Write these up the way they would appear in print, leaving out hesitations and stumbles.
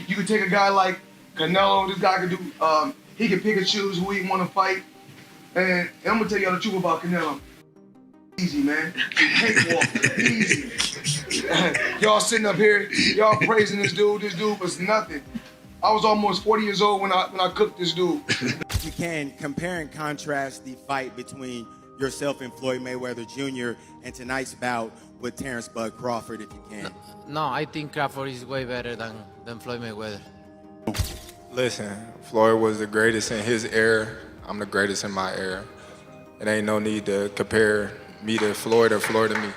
You could take a guy like Canelo. This guy could do. He can pick and choose who he want to fight. And I'm gonna tell y'all the truth about Canelo. Easy, man. Cakewalk. Easy. Y'all sitting up here, y'all praising this dude. This dude was nothing. I was almost 40 years old when I cooked this dude. You can compare and contrast the fight between yourself and Floyd Mayweather Jr. and tonight's bout with Terence "Bud" Crawford, if you can. No, I think Crawford is way better than Floyd Mayweather. Listen, Floyd was the greatest in his era. I'm the greatest in my era. It ain't no need to compare me to Floyd or Floyd to me.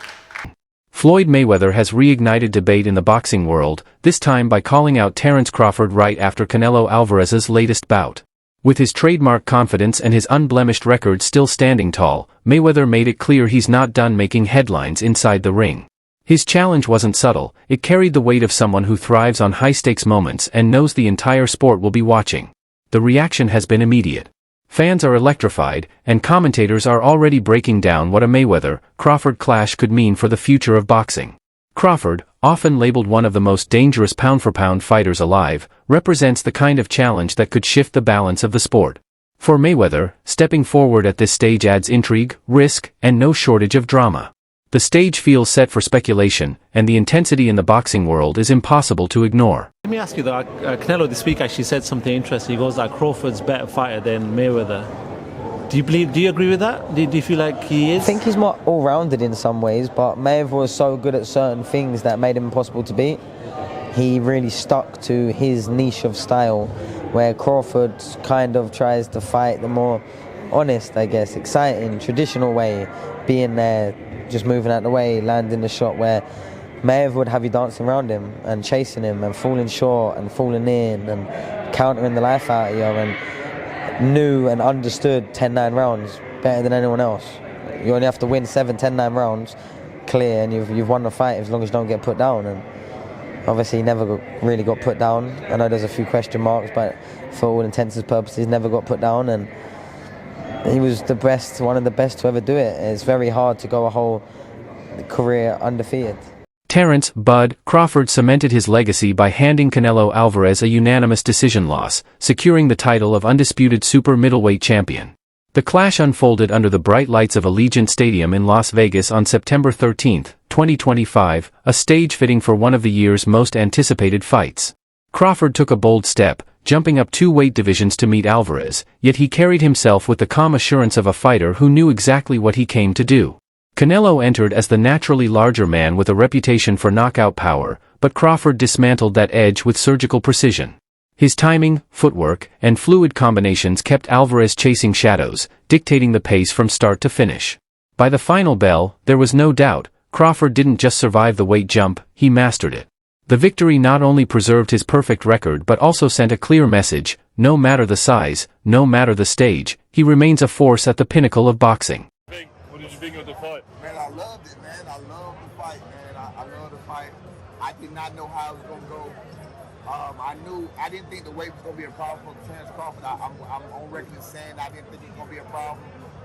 Floyd Mayweather has reignited debate in the boxing world, this time by calling out Terence Crawford right after Canelo Alvarez's latest bout. With his trademark confidence and his unblemished record still standing tall, Mayweather made it clear he's not done making headlines inside the ring. His challenge wasn't subtle, it carried the weight of someone who thrives on high-stakes moments and knows the entire sport will be watching. The reaction has been immediate. Fans are electrified, and commentators are already breaking down what a Mayweather-Crawford clash could mean for the future of boxing. Crawford, often labeled one of the most dangerous pound-for-pound fighters alive, represents the kind of challenge that could shift the balance of the sport. For Mayweather, stepping forward at this stage adds intrigue, risk, and no shortage of drama. The stage feels set for speculation, and the intensity in the boxing world is impossible to ignore. Let me ask you though, Canelo this week actually said something interesting. He goes like Crawford's a better fighter than Mayweather. Do you agree with that? Do you feel like he is? I think he's more all-rounded in some ways, but Mayweather was so good at certain things that made him impossible to beat. He really stuck to his niche of style, where Crawford kind of tries to fight the more honest, I guess, exciting, traditional way, being there, just moving out the way, landing the shot, where Mayweather would have you dancing around him and chasing him and falling short and falling in and countering the life out of you, and knew and understood 10-9 rounds better than anyone else. You only have to win 7-10-9 rounds clear and you've won the fight as long as you don't get put down. And obviously he never really got put down. I know there's a few question marks, but for all intents and purposes never got put down, and he was the best, one of the best to ever do it. It's very hard to go a whole career undefeated. Terence "Bud" Crawford cemented his legacy by handing Canelo Alvarez a unanimous decision loss, securing the title of undisputed super middleweight champion. The clash unfolded under the bright lights of Allegiant Stadium in Las Vegas on September 13, 2025, a stage fitting for one of the year's most anticipated fights. Crawford took a bold step, jumping up 2 weight divisions to meet Alvarez, yet he carried himself with the calm assurance of a fighter who knew exactly what he came to do. Canelo entered as the naturally larger man with a reputation for knockout power, but Crawford dismantled that edge with surgical precision. His timing, footwork, and fluid combinations kept Alvarez chasing shadows, dictating the pace from start to finish. By the final bell, there was no doubt, Crawford didn't just survive the weight jump, he mastered it. The victory not only preserved his perfect record but also sent a clear message: no matter the size, no matter the stage, he remains a force at the pinnacle of boxing. What did you think of the fight? Man, I loved it, man. I loved the fight, man. I love the fight. I did not know how it was going to go. I didn't think the weight was going to be a problem for Terence Crawford. I'm on record as saying I didn't think it was going to be a problem,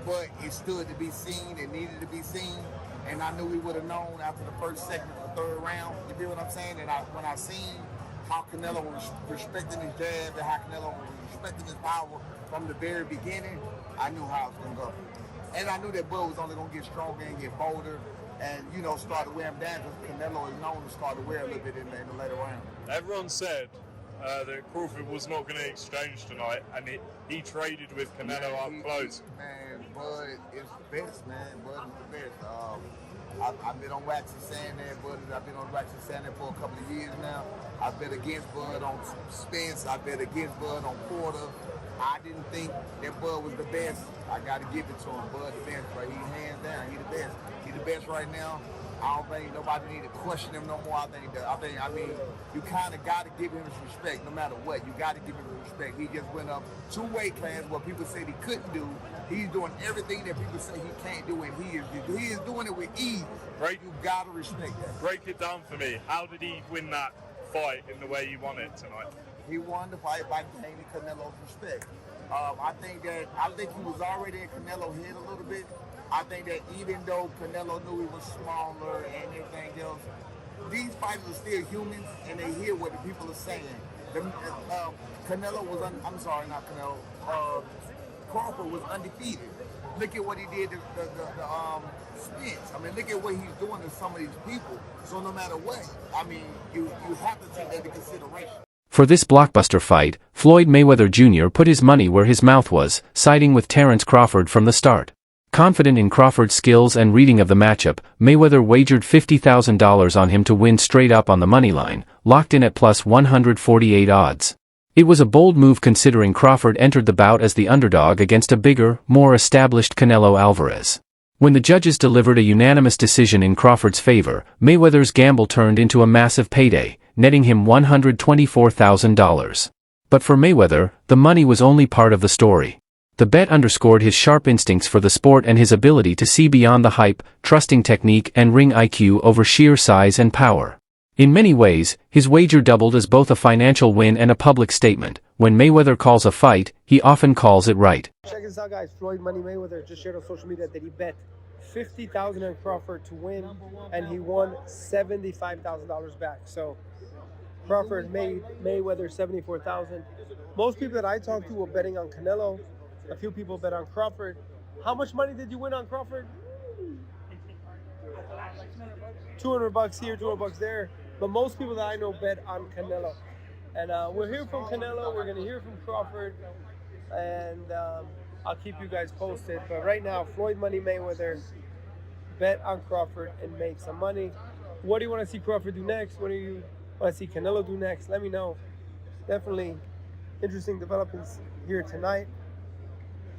but it stood to be seen. It needed to be seen, and I knew we would have known after the first, second, or third round. You feel what I'm saying? And when I seen how Canelo was respecting his jab and how Canelo was respecting his power from the very beginning, I knew how it was going to go. And I knew that Bud was only going to get stronger and get bolder and, start to wear him down, because Canelo is known to start to wear a little bit in the later round. Everyone said that Crawford was not going to exchange tonight, and he traded with Canelo up close. Man, Bud is the best, man. Bud is the best. I've been on wax and saying that, Bud. I've been on wax and saying that for a couple of years now. I bet against Bud on Spence. I bet against Bud on Porter. I didn't think that Bud was the best. I got to give it to him. Bud the best, right? He's hands down. He's the best. He's the best right now. I don't think nobody need to question him no more. I mean, you kind of got to give him his respect no matter what. You got to give him his respect. He just went up 2 weight classes what people said he couldn't do. He's doing everything that people say he can't do, and he is doing it with ease. Break, you got to respect that. Break it down for me. How did he win that fight in the way you won it tonight? He won the fight by gaining Canelo's respect. I think he was already in Canelo's head a little bit. I think that even though Canelo knew he was smaller and everything else, these fighters are still humans, and they hear what the people are saying. Canelo was, I'm sorry, not Canelo. Crawford was undefeated. Look at what he did to the Spence. I mean, look at what he's doing to some of these people. So no matter what, I mean, you have to take that into consideration. For this blockbuster fight, Floyd Mayweather Jr. put his money where his mouth was, siding with Terence Crawford from the start. Confident in Crawford's skills and reading of the matchup, Mayweather wagered $50,000 on him to win straight up on the money line, locked in at plus 148 odds. It was a bold move considering Crawford entered the bout as the underdog against a bigger, more established Canelo Alvarez. When the judges delivered a unanimous decision in Crawford's favor, Mayweather's gamble turned into a massive payday, netting him $124,000. But for Mayweather, the money was only part of the story. The bet underscored his sharp instincts for the sport and his ability to see beyond the hype, trusting technique and ring IQ over sheer size and power. In many ways, his wager doubled as both a financial win and a public statement. When Mayweather calls a fight, he often calls it right. Check this out, guys. Floyd Money Mayweather just shared on social media that he bet $50,000 on Crawford to win, and he won $75,000 back. So Crawford made Mayweather $74,000. Most people that I talked to were betting on Canelo. A few people bet on Crawford. How much money did you win on Crawford? $200 here, $200 there. But most people that I know bet on Canelo. And we'll hear from Canelo. We're going to hear from Crawford. And I'll keep you guys posted. But right now, Floyd Money Mayweather, bet on Crawford and make some money. What do you want to see Crawford do next? What do you want to see Canelo do next? Let me know. Definitely interesting developments here tonight.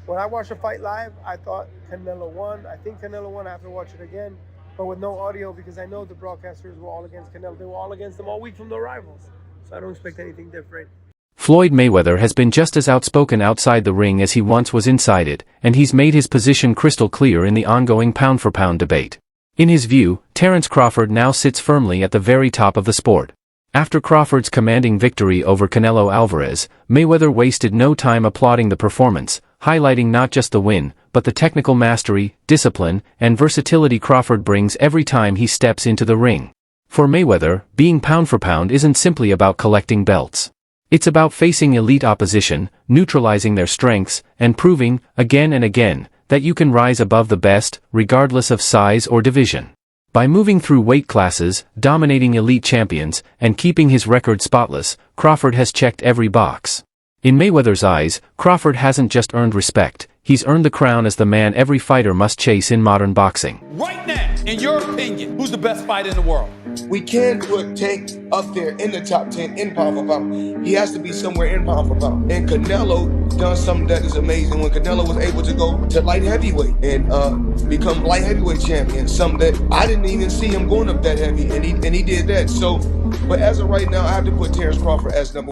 When I watched the fight live, I thought Canelo won. I think Canelo won. I have to watch it again, but with no audio because I know the broadcasters were all against Canelo. They were all against him all week from the rivals. So I don't expect anything different. Floyd Mayweather has been just as outspoken outside the ring as he once was inside it, and he's made his position crystal clear in the ongoing pound-for-pound debate. In his view, Terence Crawford now sits firmly at the very top of the sport. After Crawford's commanding victory over Canelo Alvarez, Mayweather wasted no time applauding the performance, highlighting not just the win, but the technical mastery, discipline, and versatility Crawford brings every time he steps into the ring. For Mayweather, being pound for pound isn't simply about collecting belts. It's about facing elite opposition, neutralizing their strengths, and proving, again and again, that you can rise above the best, regardless of size or division. By moving through weight classes, dominating elite champions, and keeping his record spotless, Crawford has checked every box. In Mayweather's eyes, Crawford hasn't just earned respect, he's earned the crown as the man every fighter must chase in modern boxing. Right now, in your opinion, who's the best fighter in the world? We can put Tank up there in the top 10 in pound for pound. He has to be somewhere in pound for pound. And Canelo done something that is amazing when Canelo was able to go to light heavyweight and become light heavyweight champion. Something that I didn't even see him going up that heavy, and he did that. So, but as of right now, I have to put Terence Crawford as number 1.